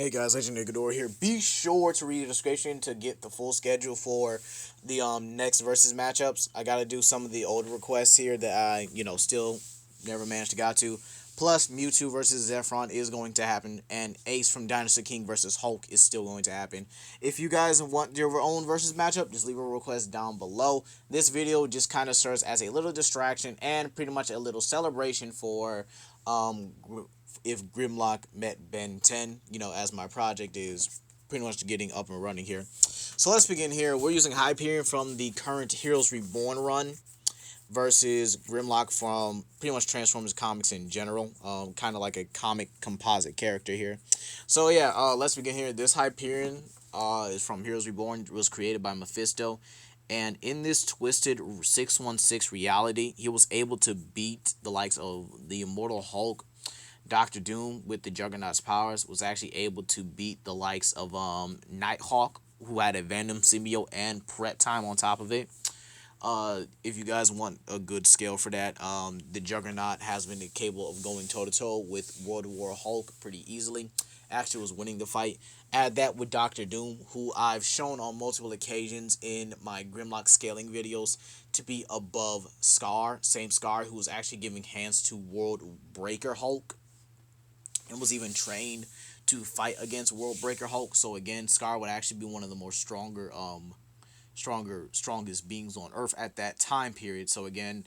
Hey guys, Legend Nergigante here. Be sure to read the description to get the full schedule for the next versus matchups. I gotta do some of the old requests here that I still never managed to get to. Plus, Mewtwo versus Sephiron is going to happen, and Ace from Dinosaur King versus Hulk is still going to happen. If you guys want your own versus matchup, just leave a request down below. This video just kind of serves as a little distraction and pretty much a little celebration for um if Grimlock met Ben 10, as my project is pretty much getting up and running here. So let's begin here. We're using Hyperion from the current Heroes Reborn run versus Grimlock from pretty much Transformers comics in general. Kind of like a comic composite character here. So yeah, let's begin here. This Hyperion is from Heroes Reborn. It was created by Mephisto. And in this twisted 616 reality, he was able to beat the likes of the Immortal Hulk. Doctor Doom, with the Juggernaut's powers, was actually able to beat the likes of Nighthawk, who had a Venom symbiote and prep time on top of it. If you guys want a good scale for that, the Juggernaut has been capable of going toe-to-toe with World War Hulk pretty easily. Actually was winning the fight. Add that with Doctor Doom, who I've shown on multiple occasions in my Grimlock scaling videos to be above Scar. Same Scar, who was actually giving hands to World Breaker Hulk and was even trained to fight against World Breaker Hulk. So again, Scar would actually be one of the more strongest beings on Earth at that time period. So again,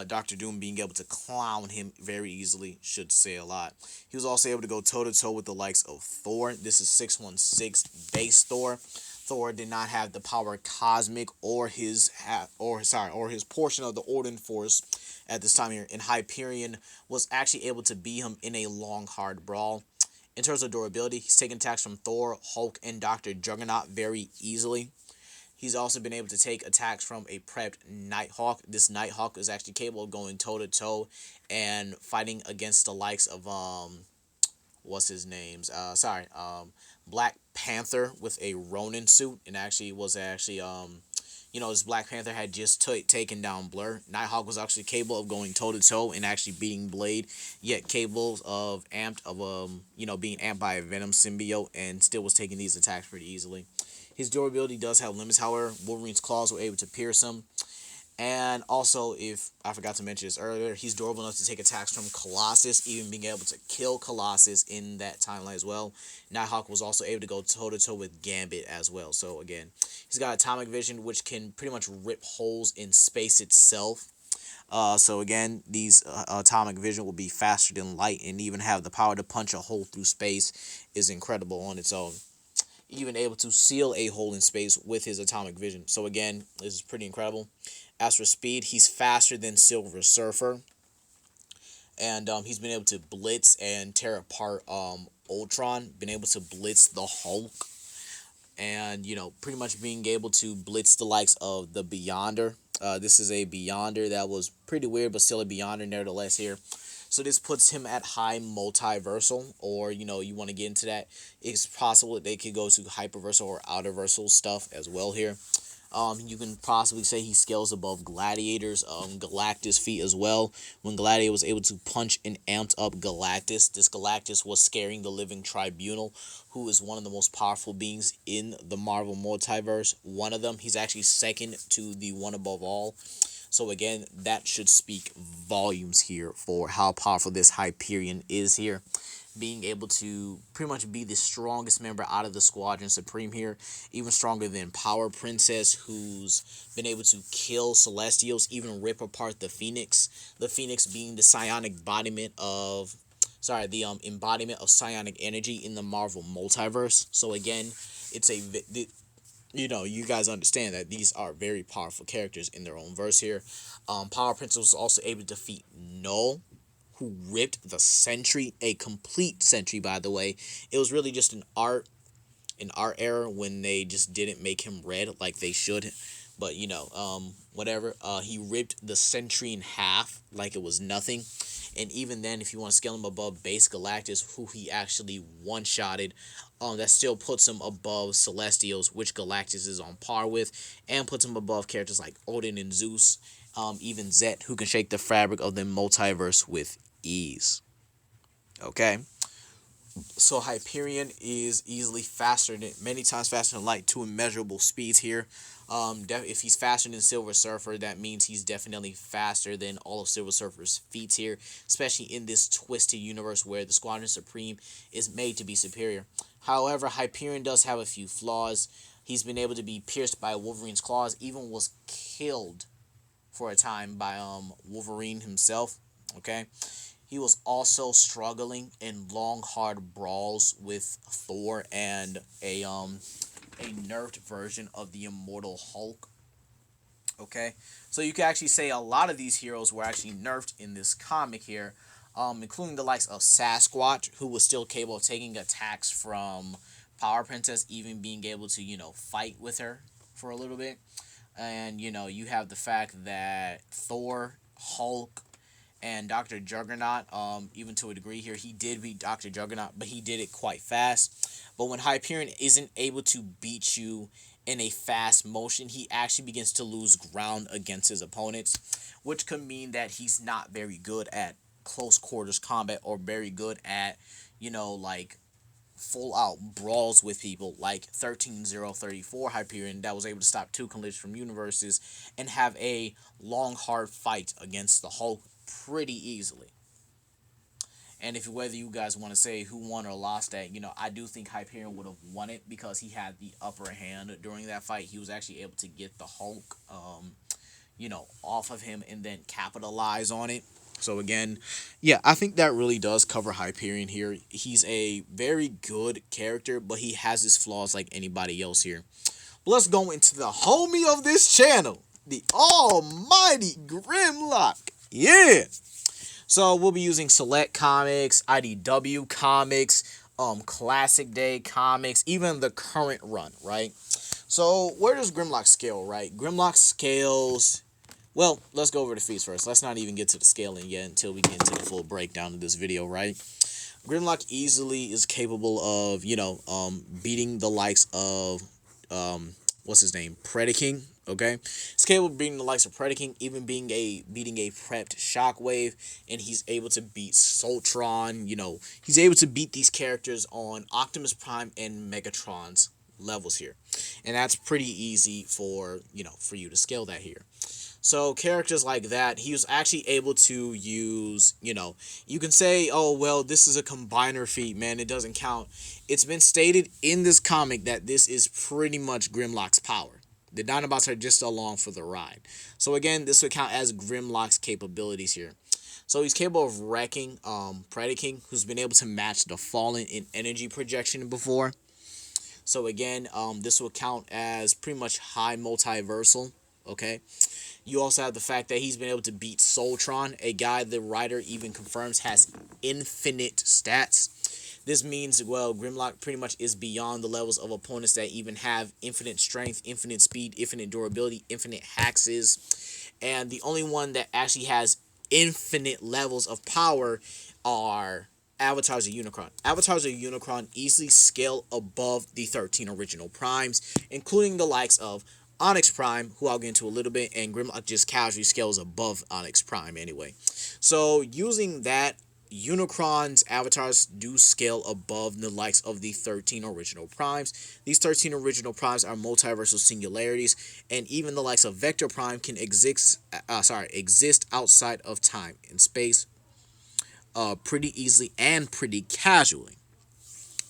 Doctor Doom being able to clown him very easily should say a lot. He was also able to go toe-to-toe with the likes of Thor. This is 616 base Thor. Thor did not have the power cosmic or his portion of the Odin force at this time here. And Hyperion was actually able to beat him in a long, hard brawl. In terms of durability, he's taken attacks from Thor, Hulk, and Dr. Juggernaut very easily. He's also been able to take attacks from a prepped Nighthawk. This Nighthawk is actually capable of going toe-to-toe and fighting against the likes of what's his name's Black Panther with a Ronin suit, and this Black Panther had just taken down Blur. Nighthawk was actually capable of going toe to toe and actually beating Blade, yet capable of being amped by a Venom symbiote, and still was taking these attacks pretty easily. His durability does have limits, however. Wolverine's claws were able to pierce him. And also, if I forgot to mention this earlier, he's durable enough to take attacks from Colossus, even being able to kill Colossus in that timeline as well. Nighthawk was also able to go toe-to-toe with Gambit as well. So again, he's got atomic vision, which can pretty much rip holes in space itself. So again, these atomic vision will be faster than light, and even have the power to punch a hole through space is incredible on its own. Even able to seal a hole in space with his atomic vision. So again, this is pretty incredible. As for speed, he's faster than Silver Surfer. And he's been able to blitz and tear apart Ultron. Been able to blitz the Hulk. And, pretty much being able to blitz the likes of the Beyonder. This is a Beyonder that was pretty weird, but still a Beyonder nevertheless here. So this puts him at high multiversal, or, you want to get into that. It's possible that they could go to hyperversal or outerversal stuff as well here. You can possibly say he scales above Gladiator's Galactus feat as well. When Gladiator was able to punch and amped up Galactus, this Galactus was scaring the living Tribunal, who is one of the most powerful beings in the Marvel multiverse. One of them, he's actually second to the one above all. So again, that should speak volumes here for how powerful this Hyperion is here. Being able to pretty much be the strongest member out of the Squadron Supreme here. Even stronger than Power Princess, who's been able to kill Celestials, even rip apart the Phoenix. The Phoenix being the psionic embodiment of psionic energy in the Marvel multiverse. So again, it's you guys understand that these are very powerful characters in their own verse here. Power Princess was also able to defeat Null, who ripped the Sentry, a complete Sentry, by the way. It was really just an art error when they just didn't make him red like they should. But, whatever. He ripped the Sentry in half like it was nothing. And even then, if you want to scale him above base Galactus, who he actually one-shotted, that still puts him above Celestials, which Galactus is on par with, and puts him above characters like Odin and Zeus, even Zet, who can shake the fabric of the multiverse with ease. Okay? So Hyperion is easily faster than many times faster than light to immeasurable speeds here. If he's faster than Silver Surfer, that means he's definitely faster than all of Silver Surfer's feats here, especially in this twisted universe where the Squadron Supreme is made to be superior. However, Hyperion does have a few flaws. He's been able to be pierced by Wolverine's claws, even was killed for a time by Wolverine himself. Okay, he was also struggling in hard brawls with Thor and a nerfed version of the Immortal Hulk. Okay, so you can actually say a lot of these heroes were actually nerfed in this comic here, including the likes of Sasquatch, who was still capable of taking attacks from Power Princess, even being able to, fight with her for a little bit. And, you have the fact that Thor, Hulk, and Dr. Juggernaut, even to a degree here, he did beat Dr. Juggernaut, but he did it quite fast. But when Hyperion isn't able to beat you in a fast motion, he actually begins to lose ground against his opponents, which could mean that he's not very good at close quarters combat or very good at, like full out brawls with people like 13034 Hyperion that was able to stop two collisions from universes and have a long hard fight against the Hulk pretty easily. And if whether you guys want to say who won or lost that, I do think Hyperion would have won it because he had the upper hand during that fight. He was actually able to get the Hulk off of him and then capitalize on it. So again, yeah, I think that really does cover Hyperion here. He's a very good character, but he has his flaws like anybody else here. But let's go into the homie of this channel, the almighty Grimlock. Yeah. So we'll be using Select Comics, IDW Comics, Classic Day Comics, even the current run, right? So where does Grimlock scale, right? Grimlock scales. Well, let's go over the feats first. Let's not even get to the scaling yet until we get into the full breakdown of this video, right? Grimlock easily is capable of, beating the likes of, what's his name? Predaking, okay? He's capable of beating the likes of Predaking, even beating a prepped Shockwave, and he's able to beat Soltron, he's able to beat these characters on Optimus Prime and Megatron's levels here. And that's pretty easy for you to scale that here. So characters like that, he was actually able to use, you can say, oh, well, this is a combiner feat, man, it doesn't count. It's been stated in this comic that this is pretty much Grimlock's power. The Dinobots are just along for the ride. So again, this would count as Grimlock's capabilities here. So he's capable of wrecking Predaking, who's been able to match the Fallen in energy projection before. So again, this will count as pretty much high multiversal, okay? You also have the fact that he's been able to beat Soltron, a guy the writer even confirms has infinite stats. This means, well, Grimlock pretty much is beyond the levels of opponents that even have infinite strength, infinite speed, infinite durability, infinite hexes. And the only one that actually has infinite levels of power are Avatars of Unicron. Avatars of Unicron easily scale above the 13 original primes, including the likes of Onyx Prime, who I'll get into a little bit, and Grimlock just casually scales above Onyx Prime anyway. So using that, Unicron's avatars do scale above the likes of the 13 original primes. These 13 original primes are multiversal singularities, and even the likes of Vector Prime can exist outside of time and space pretty easily and pretty casually.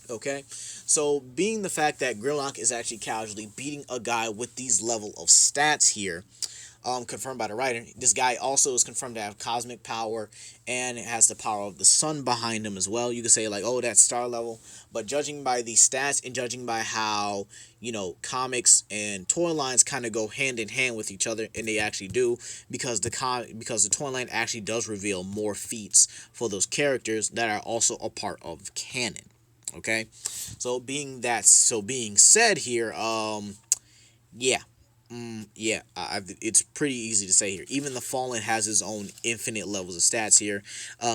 Okay, so being the fact that Grimlock is actually casually beating a guy with these level of stats here, confirmed by the writer, this guy also is confirmed to have cosmic power and has the power of the sun behind him as well. You could say like, oh, that's star level, but judging by the stats and judging by how, comics and toy lines kind of go hand in hand with each other, and they actually do, because the toy line actually does reveal more feats for those characters that are also a part of canon. Okay, so being said here, it's pretty easy to say here. Even the Fallen has his own infinite levels of stats here.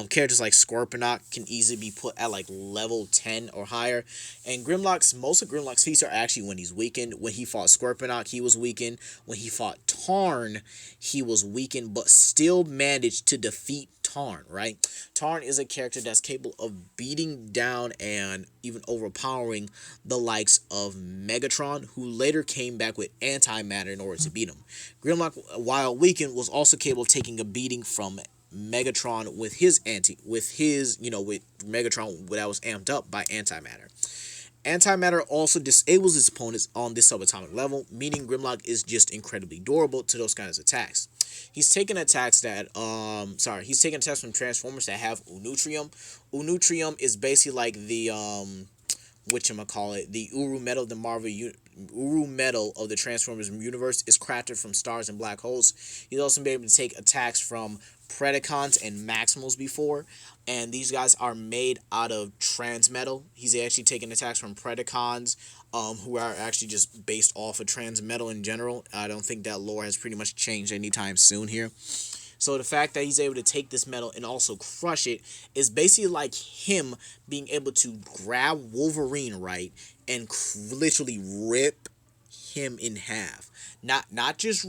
Characters like Scorponok can easily be put at like level 10 or higher. And most of Grimlock's feats are actually when he's weakened. When he fought Scorponok, he was weakened. When he fought Tarn, he was weakened, but still managed to defeat Tarn, right? Tarn is a character that's capable of beating down and even overpowering the likes of Megatron, who later came back with antimatter in order to beat him. Grimlock, while weakened, was also capable of taking a beating from Megatron with Megatron that was amped up by antimatter. Antimatter also disables its opponents on this subatomic level, meaning Grimlock is just incredibly durable to those kinds of attacks. He's taking attacks from Transformers that have Unutrium. Unutrium is basically like the the Uru metal, Uru metal of the Transformers universe is crafted from stars and black holes. He's also been able to take attacks from Predacons and Maximals before, and these guys are made out of transmetal. He's actually taken attacks from Predacons, who are actually just based off of transmetal in general. I don't think that lore has pretty much changed anytime soon here. So the fact that he's able to take this metal and also crush it is basically like him being able to grab Wolverine, right, and literally rip him in half. Not just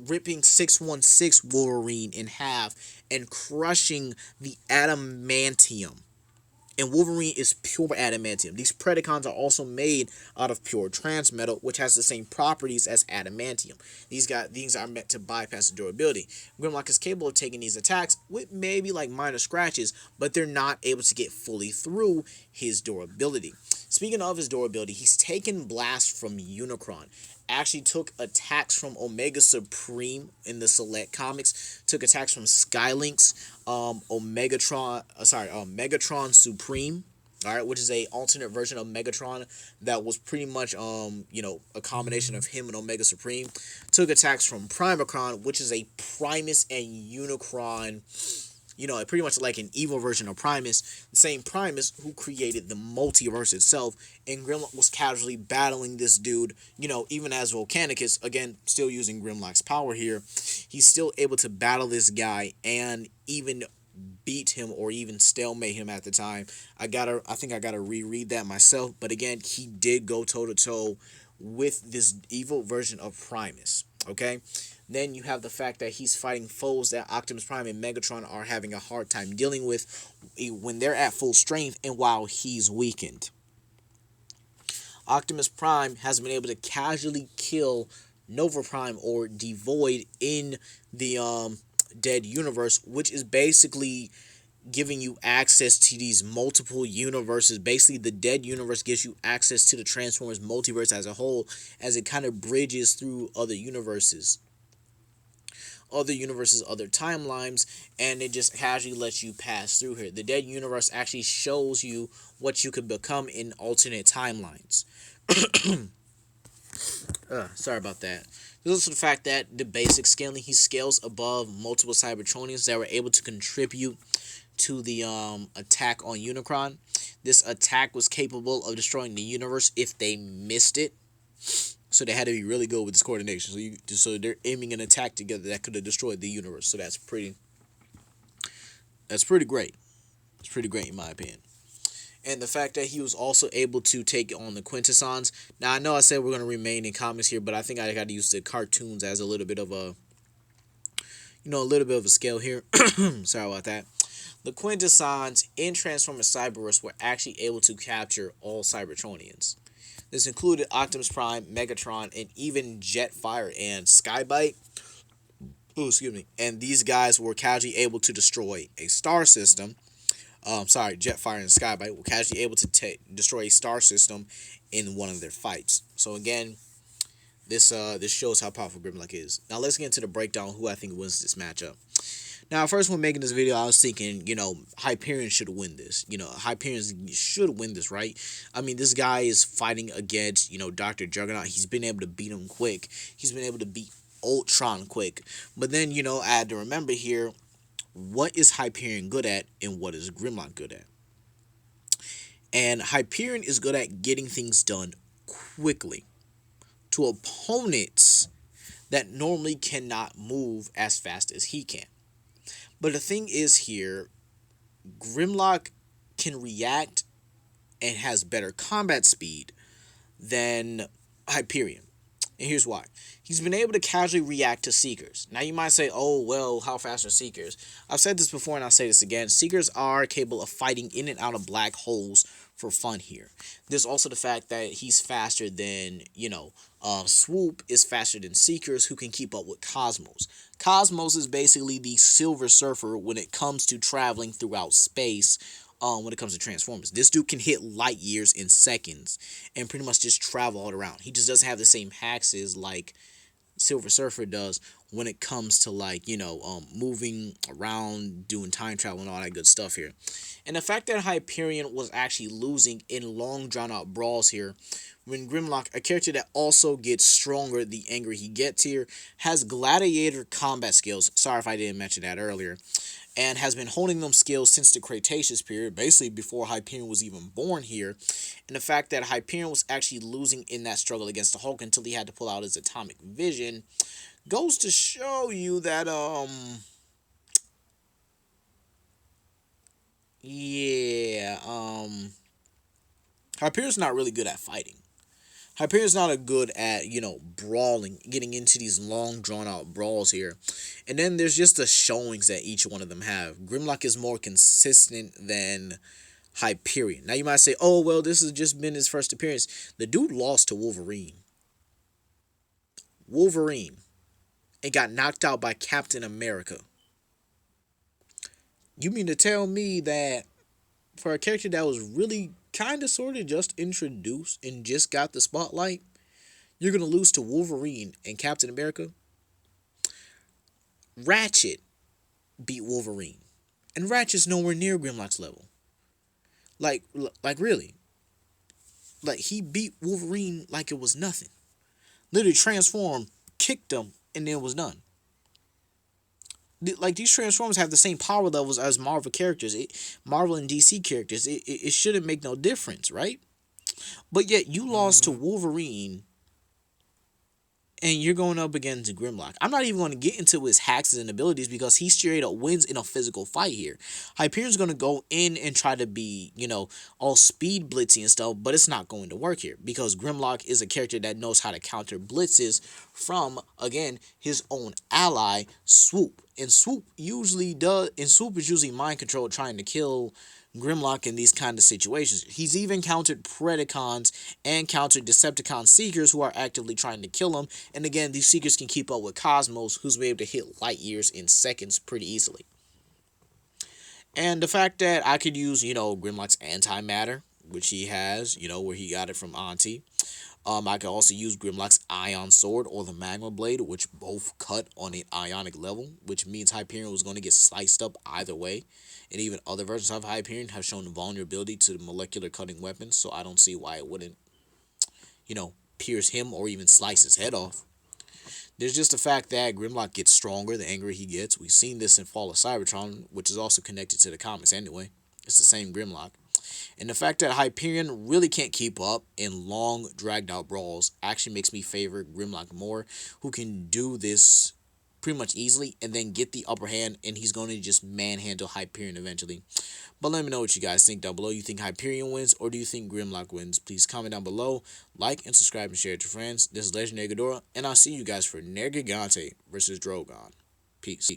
ripping 616 Wolverine in half and crushing the adamantium. And Wolverine is pure adamantium. These Predacons are also made out of pure transmetal, which has the same properties as adamantium. These are meant to bypass the durability. Grimlock is capable of taking these attacks with maybe like minor scratches, but they're not able to get fully through his durability. Speaking of his durability, he's taken blasts from Unicron. Actually took attacks from Omega Supreme in the Select comics. Took attacks from Skylinks, Megatron Supreme, all right, which is a alternate version of Megatron that was pretty much a combination of him and Omega Supreme. Took attacks from Primacron, which is a Primus and Unicron, pretty much like an evil version of Primus, the same Primus who created the multiverse itself, and Grimlock was casually battling this dude, even as Volcanicus, again, still using Grimlock's power here, he's still able to battle this guy and even beat him or even stalemate him at the time. I think I gotta reread that myself, but again, he did go toe-to-toe with this evil version of Primus, okay? Then you have the fact that he's fighting foes that Optimus Prime and Megatron are having a hard time dealing with when they're at full strength and while he's weakened. Optimus Prime has been able to casually kill Nova Prime or Devoid in the Dead Universe, which is basically giving you access to these multiple universes. Basically, the Dead Universe gives you access to the Transformers multiverse as a whole, as it kind of bridges through other universes, other timelines, and it just casually lets you pass through here. The Dead Universe actually shows you what you could become in alternate timelines. Sorry about that. There's also the fact that the basic scaling, he scales above multiple Cybertronians that were able to contribute to the attack on Unicron. This attack was capable of destroying the universe if they missed it. So they had to be really good with this coordination. So they're aiming an attack together that could have destroyed the universe. So that's pretty great. It's pretty great in my opinion. And the fact that he was also able to take on the Quintessons. Now I know I said we're gonna remain in comics here, but I think I got to use the cartoons as a little bit of a scale here. Sorry about that. The Quintessons in Transformers Cyberverse were actually able to capture all Cybertronians. This included Optimus Prime, Megatron, and even Jetfire and Skybite. Oh, excuse me. And these guys were casually able to destroy a star system. Jetfire and Skybite were casually able to destroy a star system in one of their fights. So again, this shows how powerful Grimlock is. Now let's get into the breakdown of who I think wins this matchup. Now, first when making this video, I was thinking, Hyperion should win this. Hyperion should win this, right? I mean, this guy is fighting against, Dr. Juggernaut. He's been able to beat him quick. He's been able to beat Ultron quick. But then, I had to remember here, what is Hyperion good at and what is Grimlock good at? And Hyperion is good at getting things done quickly to opponents that normally cannot move as fast as he can. But the thing is here, Grimlock can react and has better combat speed than Hyperion. And here's why. He's been able to casually react to Seekers. Now you might say, oh, well, how fast are Seekers? I've said this before and I'll say this again. Seekers are capable of fighting in and out of black holes for fun here. There's also the fact that he's faster than, Swoop is faster than Seekers, who can keep up with Cosmos. Cosmos is basically the Silver Surfer when it comes to traveling throughout space. When it comes to Transformers, this dude can hit light years in seconds and pretty much just travel all around. He just doesn't have the same hacks like Silver Surfer does when it comes to moving around, doing time travel and all that good stuff here. And the fact that Hyperion was actually losing in long drawn out brawls here, when Grimlock, a character that also gets stronger the angrier he gets here, has gladiator combat skills. Sorry if I didn't mention that earlier. And has been holding them skills since the Cretaceous period, basically before Hyperion was even born here. And the fact that Hyperion was actually losing in that struggle against the Hulk until he had to pull out his atomic vision goes to show you that yeah, Hyperion's not really good at fighting. Hyperion's not a good at, brawling, getting into these long, drawn-out brawls here. And then there's just the showings that each one of them have. Grimlock is more consistent than Hyperion. Now, you might say, oh, well, this has just been his first appearance. The dude lost to Wolverine. And got knocked out by Captain America. You mean to tell me that for a character that was really kind of sort of just introduced and just got the spotlight, you're going to lose to Wolverine and Captain America? Ratchet beat Wolverine. And Ratchet's nowhere near Grimlock's level. Like really. Like, he beat Wolverine like it was nothing. Literally transformed, kicked him, and then was done. Like, these Transformers have the same power levels as Marvel characters. Marvel and DC characters. It shouldn't make no difference, right? But yet, you lost to Wolverine, and you're going up against Grimlock. I'm not even going to get into his hacks and abilities because he straight up wins in a physical fight here. Hyperion's going to go in and try to be, all speed blitzy and stuff, but it's not going to work here because Grimlock is a character that knows how to counter blitzes from, again, his own ally, Swoop. And Swoop is usually mind control, trying to kill Grimlock in these kind of situations. He's even countered Predacons and countered Decepticon Seekers who are actively trying to kill him. And again, these Seekers can keep up with Cosmos, who's able to hit light years in seconds pretty easily. And the fact that I could use, Grimlock's antimatter, which he has, where he got it from Auntie. I could also use Grimlock's Ion Sword or the Magma Blade, which both cut on an ionic level, which means Hyperion was going to get sliced up either way. And even other versions of Hyperion have shown vulnerability to molecular cutting weapons, so I don't see why it wouldn't, pierce him or even slice his head off. There's just the fact that Grimlock gets stronger the angrier he gets. We've seen this in Fall of Cybertron, which is also connected to the comics anyway. It's the same Grimlock. And the fact that Hyperion really can't keep up in long, dragged-out brawls actually makes me favor Grimlock more, who can do this pretty much easily and then get the upper hand, and he's going to just manhandle Hyperion eventually. But let me know what you guys think down below. You think Hyperion wins, or do you think Grimlock wins? Please comment down below, like and subscribe and share it to your friends. This is Legendary Ghidorah, and I'll see you guys for Nergigante versus Drogon. Peace.